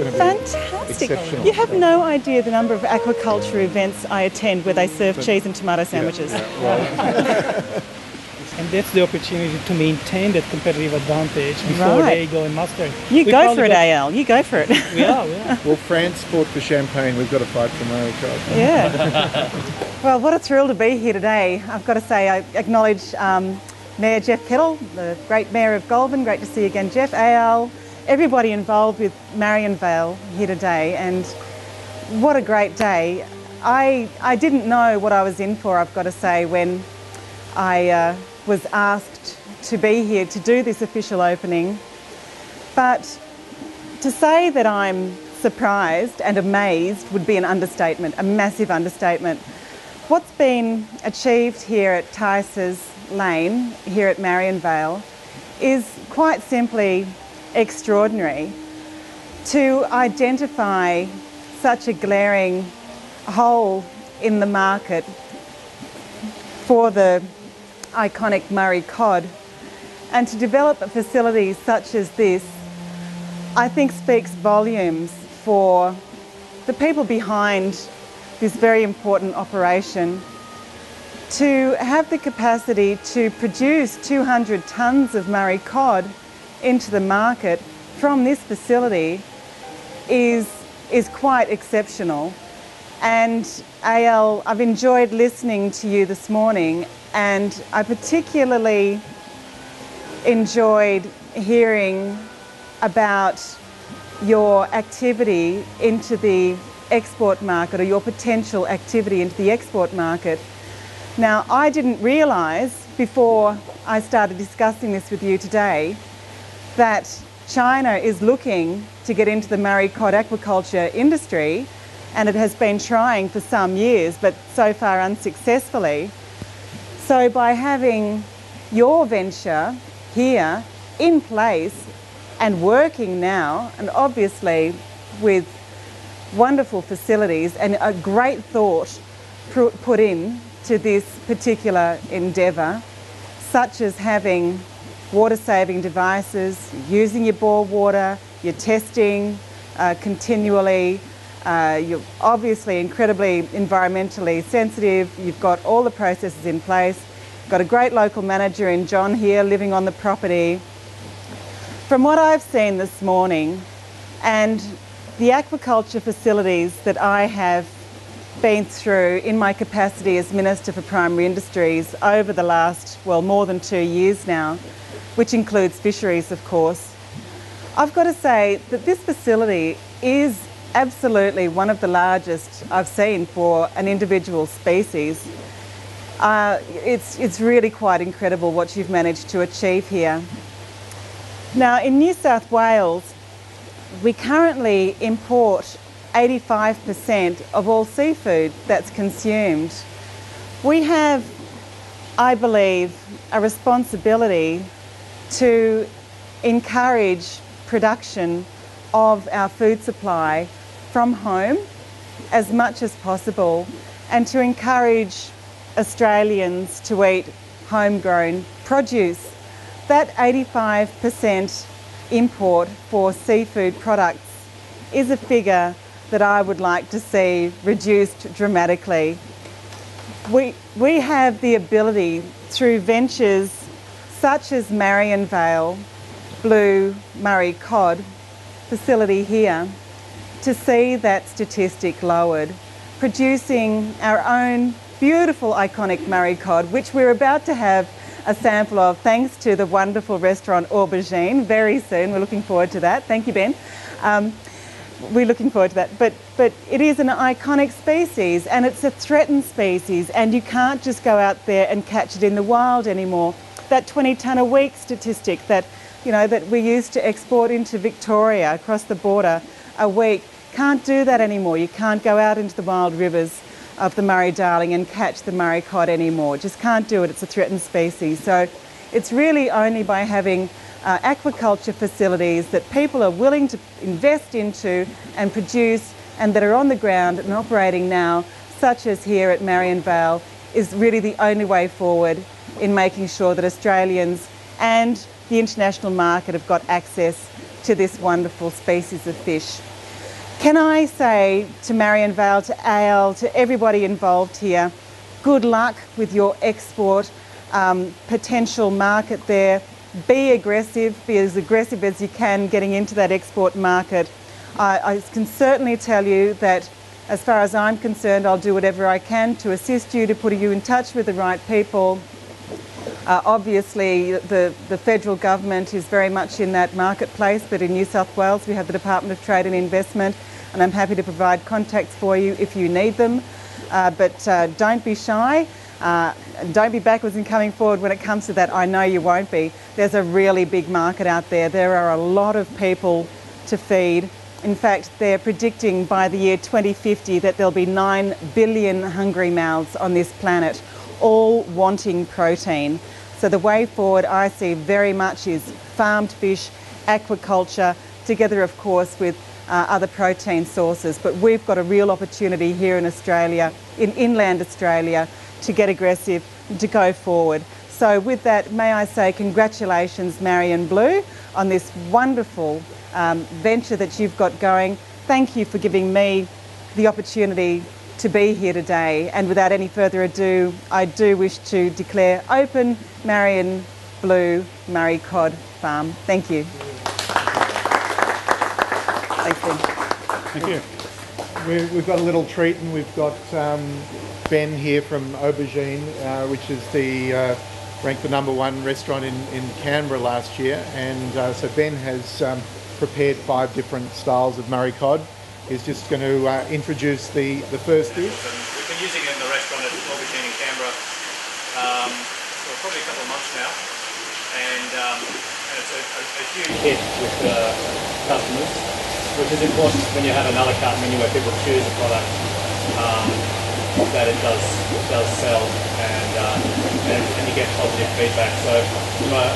going to be fantastic. exceptional. You have no idea the number of aquaculture events I attend where they serve cheese and tomato sandwiches. And that's the opportunity to maintain that competitive advantage before they go and master. You go for it, AL. You go for it. Yeah. Well, France fought for champagne. We've got to fight for Marie Code. Yeah. Well, what a thrill to be here today. I've got to say, I acknowledge Mayor Jeff Kettle, the great Mayor of Goulburn. Great to see you again, Jeff. AL, everybody involved with Marianvale here today, and what a great day. I didn't know what I was in for, I've got to say, when I was asked to be here to do this official opening. But to say that I'm surprised and amazed would be an understatement, a massive understatement. What's been achieved here at Tice's Lane, here at Marianvale, is quite simply extraordinary. To identify such a glaring hole in the market for the iconic Murray cod, and to develop a facility such as this, I think speaks volumes for the people behind this very important operation. To have the capacity to produce 200 tonnes of Murray cod into the market from this facility is quite exceptional. And AL, I've enjoyed listening to you this morning, and I particularly enjoyed hearing about your activity into the export market, or your potential activity into the export market. Now, I didn't realise before I started discussing this with you today that China is looking to get into the Murray cod aquaculture industry, and it has been trying for some years, but so far unsuccessfully. So by having your venture here in place and working now, and obviously with wonderful facilities and a great thought put in to this particular endeavour, such as having water-saving devices, using your bore water, you're testing continually, you're obviously incredibly environmentally sensitive, you've got all the processes in place, got a great local manager in John here living on the property. From what I've seen this morning, and the aquaculture facilities that I have been through in my capacity as Minister for Primary Industries over the last, well, more than 2 years now, which includes fisheries, of course, I've got to say that this facility is absolutely one of the largest I've seen for an individual species. It's really quite incredible what you've managed to achieve here. Now, in New South Wales, we currently import 85% of all seafood that's consumed. We have, I believe, a responsibility to encourage production of our food supply from home as much as possible, and to encourage Australians to eat homegrown produce. That 85% import for seafood products is a figure that I would like to see reduced dramatically. We have the ability through ventures such as Marianvale Blue Murray Cod facility here to see that statistic lowered, producing our own beautiful iconic Murray cod, which we're about to have a sample of thanks to the wonderful restaurant Aubergine very soon. We're looking forward to that. Thank you, Ben. We're looking forward to that. But it is an iconic species, and it's a threatened species, and you can't just go out there and catch it in the wild anymore. That 20 tonne a week statistic that, you know, that we used to export into Victoria across the border a week, can't do that anymore. You can't go out into the wild rivers of the Murray-Darling and catch the Murray cod anymore. Just can't do it. It's a threatened species. So it's really only by having aquaculture facilities that people are willing to invest into and produce, and that are on the ground and operating now, such as here at Marianvale, is really the only way forward in making sure that Australians and the international market have got access to this wonderful species of fish. Can I say to Marianvale, to AL, to everybody involved here, good luck with your export potential market there. Be aggressive, be as aggressive as you can getting into that export market. I can certainly tell you that as far as I'm concerned, I'll do whatever I can to assist you, to put you in touch with the right people. Obviously, the federal government is very much in that marketplace, but in New South Wales we have the Department of Trade and Investment, and I'm happy to provide contacts for you if you need them. But don't be shy. Don't be backwards in coming forward when it comes to that. I know you won't be. There's a really big market out there. There are a lot of people to feed. In fact, they're predicting by the year 2050 that there'll be 9 billion hungry mouths on this planet, all wanting protein. So the way forward I see very much is farmed fish, aquaculture, together of course with other protein sources. But we've got a real opportunity here in Australia, in inland Australia, to get aggressive and to go forward. So with that, may I say congratulations, Marian Blue, on this wonderful venture that you've got going. Thank you for giving me the opportunity to be here today. And without any further ado, I do wish to declare open Marian Blue Murray Cod Farm. Thank you. Thanks, Ben. Thank you. We've got a little treat, and we've got Ben here from Aubergine, which is ranked the #1 restaurant in Canberra last year. And so Ben has prepared 5 different styles of Murray cod. He's just going to introduce the first dish. We've been using it in the restaurant at Aubergine in Canberra for probably a couple of months now, and it's a huge hit with customers, which is important when you have an a la carte menu where people choose a product that it does sell, and you get positive feedback. So from a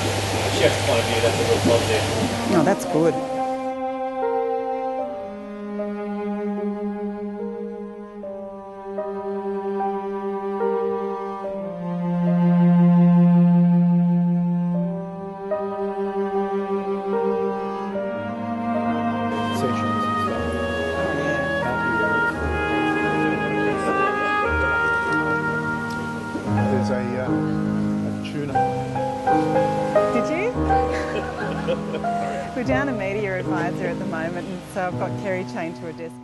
chef's point of view, that's a real positive. Oh, that's good. There's a tuna. Did you? We're down a media advisor at the moment, and so I've got Kerry chained to a desk.